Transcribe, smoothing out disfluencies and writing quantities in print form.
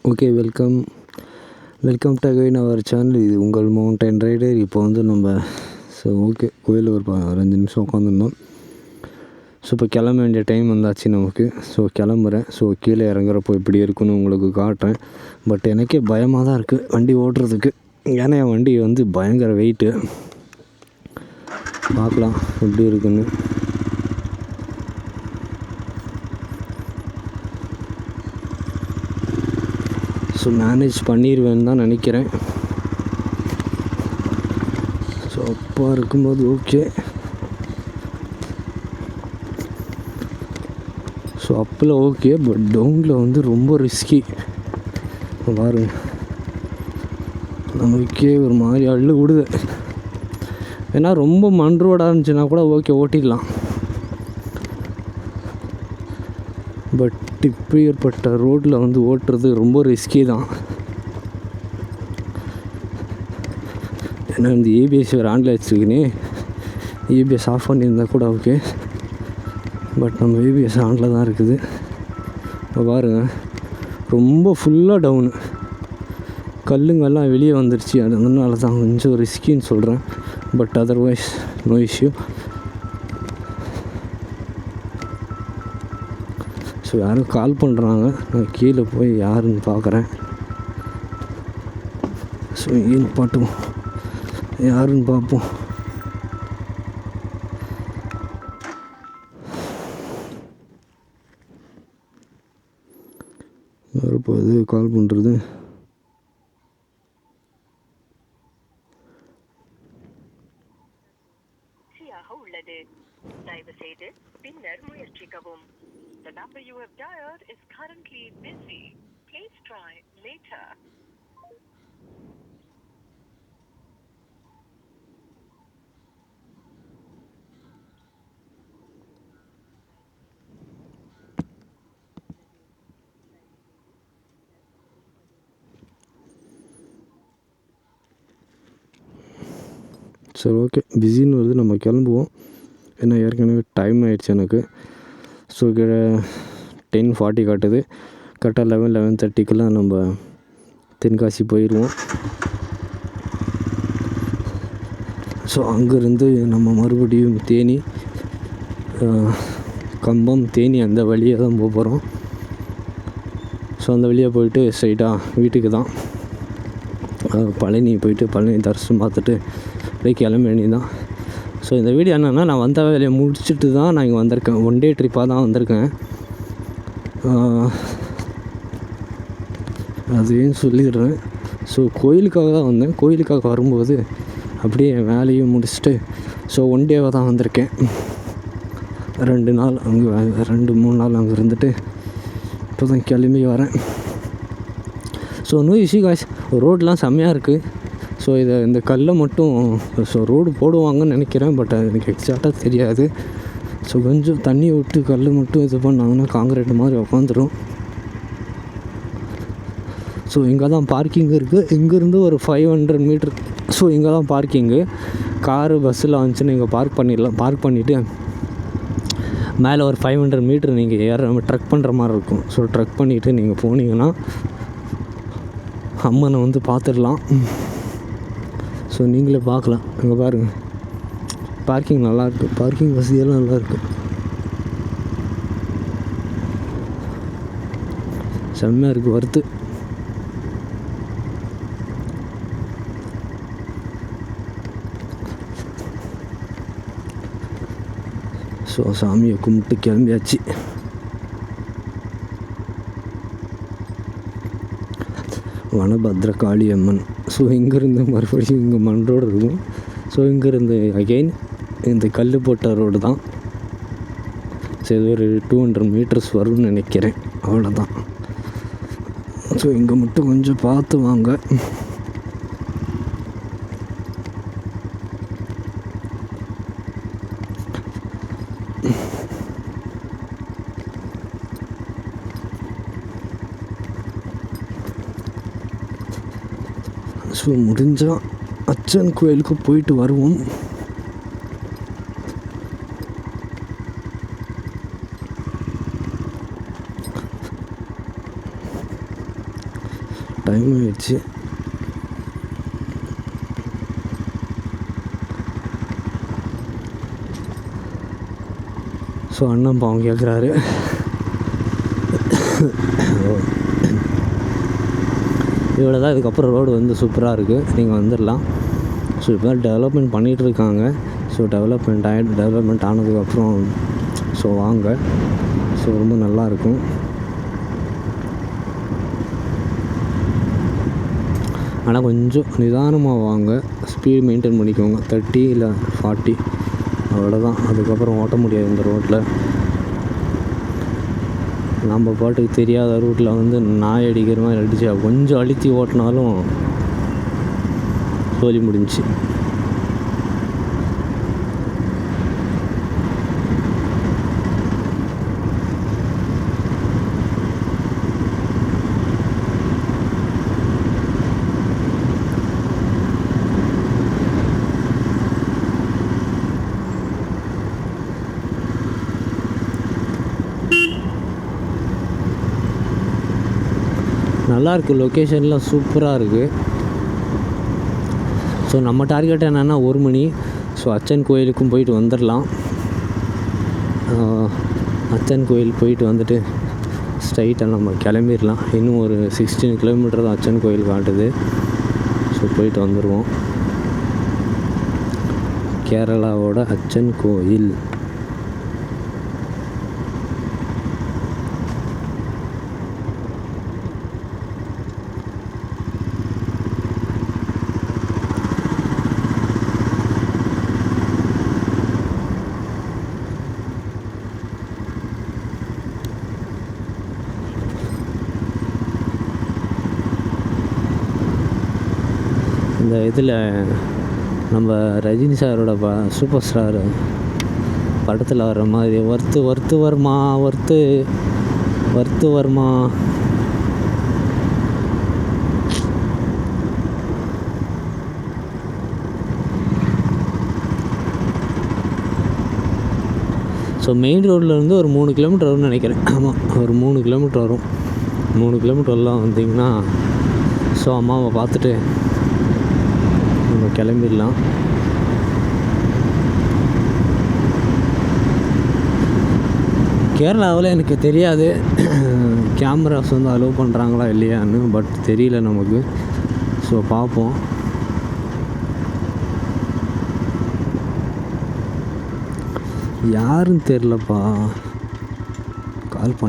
Okay, welcome to again our channel. இது உங்கள் mountain rider. இப்போ வந்து நம்ம ஓகே கோயிலில் ஒரு 5 நிமிஷம் உட்காந்துருந்தோம். ஸோ இப்போ கிளம்ப வேண்டிய டைம் வந்தாச்சு நமக்கு. ஸோ கிளம்புறேன். ஸோ கீழே இறங்குறப்போ இப்படி இருக்குன்னு உங்களுக்கு காட்டுறேன். பட் எனக்கே பயமாக தான் இருக்குது வண்டி ஓட்டுறதுக்கு. ஏன்னா என் வண்டி வந்து பயங்கர வெயிட்டு. பார்க்கலாம் எப்படி இருக்குன்னு. ஸோ மேனேஜ் பண்ணிடுவேன்னு தான் நினைக்கிறேன். ஸோ அப்பா இருக்கும்போது ஓகே. ஸோ அப்பில் ஓகே, பட் டவுனில் வந்து ரொம்ப ரிஸ்கி. பாருங்க, நமக்கே ஒரு மாதிரி அள்ளு விடுது. ஏன்னா ரொம்ப மண் ரோடாக இருந்துச்சுன்னா கூட ஓகே ஓட்டிடலாம். பட் இப்போ ஏற்பட்ட ரோட்டில் வந்து ஓட்டுறது ரொம்ப ரிஸ்கி தான். ஏன்னா இந்த ஏபிஎஸ் வேறு ஆண்டில் வச்சுக்கினே, ஏபிஎஸ் ஆஃப் பண்ணியிருந்தால் கூட ஓகே. பட் நம்ம ஏபிஎஸ் ஆண்டில் தான் இருக்குது. இப்போ பாருங்கள், ரொம்ப ஃபுல்லாக டவுனு, கல்லுங்கெல்லாம் வெளியே வந்துருச்சு. அதனால தான் கொஞ்சம் ரிஸ்கின்னு சொல்கிறேன். But otherwise no issue. So யாரும் கால் பண்ணுறாங்க, நான் கீழே போய் யாருன்னு பார்க்குறேன். ஸோ ஏன்னு பாட்டுவோம், யாருன்னு பார்ப்போம். யாருப்போது கால் பண்ணுறது? உள்ளது, தயவு செய்து பின்னர் முயற்சிக்கவும். The number you have dialed is currently busy. Please try later. சரி ஓகே, பிஸின்னு வருது, நம்ம கிளம்புவோம். ஏன்னா ஏற்கனவே டைம் ஆகிடுச்சு எனக்கு. ஸோ 10:40 காட்டுது. கரெக்டாக 11:30 நம்ம தென்காசி போயிடுவோம். ஸோ அங்கேருந்து நம்ம மறுபடியும் தேனி, கம்பம், தேனி அந்த வழியாக தான் போக போகிறோம். ஸோ அந்த வழியாக போயிட்டு ஸ்ட்ரைட்டாக வீட்டுக்கு தான். பழனி போயிட்டு பழனி தரிசனம் பார்த்துட்டு அப்படியே கிளம்ப வேண்டியதான். ஸோ இந்த வீடியோ என்னென்னா, நான் வந்த வேலையை முடிச்சுட்டு தான் நான் இங்கே வந்திருக்கேன். 1 டே ட்ரிப்பாக தான் வந்திருக்கேன். அதையும் சொல்லிடுறேன். ஸோ கோயிலுக்காக தான் வந்தேன். கோயிலுக்காக வரும்போது அப்படியே என் வேலையும் முடிச்சுட்டு ஸோ 1 டேவாக தான் வந்திருக்கேன். 2 நாள் அங்கே 2-3 நாள் அங்கே இருந்துட்டு இப்போ தான் கிளம்பி வரேன். ஸோ நோ இஷ்யூ காய்ஸ், ரோடெலாம் செம்மையாக இருக்குது. ஸோ இந்த கல்லை மட்டும் ரோடு போடுவாங்கன்னு நினைக்கிறேன். பட் அது எனக்கு எக்ஸாக்டாக தெரியாது. ஸோ கொஞ்சம் தண்ணி விட்டு கல் மட்டும் இது பண்ணாங்கன்னா காங்கிரீட் மாதிரி உட்காந்துரும். ஸோ இங்கே தான் பார்க்கிங் இருக்குது. இங்கேருந்து ஒரு 500 மீட்ரு. ஸோ இங்கே தான் பார்க்கிங்கு. காரு பஸ்ஸில் வந்துச்சுன்னு இங்கே பார்க் பண்ணிடலாம். பார்க் பண்ணிவிட்டு மேலே ஒரு 500 மீட்ரு நீங்கள் ட்ரக் பண்ணுற மாதிரி இருக்கும். ஸோ ட்ரக் பண்ணிவிட்டு நீங்கள் போனீங்கன்னா அம்மனை வந்து பார்த்துடலாம். ஸோ நீங்களே பார்க்கலாம். அங்கே பாருங்கள், பார்க்கிங் நல்லாயிருக்கு. பார்க்கிங் வசதியெல்லாம் நல்லாயிருக்கு. செம்மையாக இருக்குது, வருது. ஸோ சாமியை கும்பிட்டு கிளம்பியாச்சு. வனபத்ரகாளி அம்மன். ஸோ இங்கேருந்து மறுபடியும் இங்கே மண் ரோடு இருக்கும். ஸோ இங்கேருந்து அகெயின் இந்த கல் போட்ட ரோடு தான். ஸோ இது ஒரு 200 மீட்டர்ஸ் வரும்னு நினைக்கிறேன். அவ்வளோதான். ஸோ இங்கே மட்டும் கொஞ்சம் பார்த்து வாங்க. ஸோ முடிஞ்சால் அச்சன் கோயிலுக்கு போயிட்டு வருவோம். டைம் ஆயிடுச்சு. ஸோ அண்ணன் பாவம் கேட்குறாரு. இவ்வளோ தான். இதுக்கப்புறம் ரோடு வந்து சூப்பராக இருக்குது, நீங்கள் வந்துடலாம். ஸோ இப்போ டெவலப்மெண்ட் பண்ணிகிட்ருக்காங்க. ஸோ டெவலப்மெண்ட் ஆனதுக்கப்புறம் ஸோ வாங்க. ஸோ ரொம்ப நல்லாயிருக்கும். ஆனால் கொஞ்சம் நிதானமாக வாங்க, ஸ்பீடு மெயின்டைன் பண்ணிக்கோங்க. 30 இல்லை 40 அவ்வளோதான். அதுக்கப்புறம் ஓட்ட முடியாது இந்த ரோட்டில். நம்ம பாட்டுக்கு தெரியாத ரூட்டில் வந்து நாய் அடிக்கிற மாதிரி அடிச்சு கொஞ்சம் அழுத்தி ஓட்டினாலும் சோலி முடிஞ்சிச்சு. நல்லாயிருக்கு, லொக்கேஷன்லாம் சூப்பராக இருக்குது. ஸோ நம்ம டார்கெட் என்னென்னா 1 மணி. ஸோ அச்சன் கோயிலுக்கும் போயிட்டு வந்துடலாம். அச்சன் கோயில் போயிட்டு வந்துட்டு ஸ்ட்ரைட்டாக நம்ம கிளம்பிடலாம். இன்னும் ஒரு 16 கிலோமீட்டர் தான் அச்சன் கோயில் காட்டுது. ஸோ போயிட்டு வந்துடுவோம். கேரளாவோட அச்சன் கோயில். இந்த இதில் நம்ம ரஜினி சாரோட சூப்பர் ஸ்டார் படத்தில் வர்ற மாதிரி வர்த்து வர்மா. ஸோ மெயின் ரோட்லேருந்து ஒரு 3 கிலோமீட்டர் வரும்னு நினைக்கிறேன். ஆமாம், ஒரு 3 கிலோமீட்டர் வரும். 3 கிலோமீட்டர்லாம் வந்தீங்கன்னா ஸோ அம்மாவை பார்த்துட்டு நம்ம கிளம்பிடலாம். கேரளாவில் எனக்கு தெரியாது கேமராஸ் வந்து அலோவ் பண்ணுறாங்களா இல்லையான்னு, பட் தெரியல நமக்கு. ஸோ பார்ப்போம். யாருன்னு தெரிலப்பா, கால் பண்ண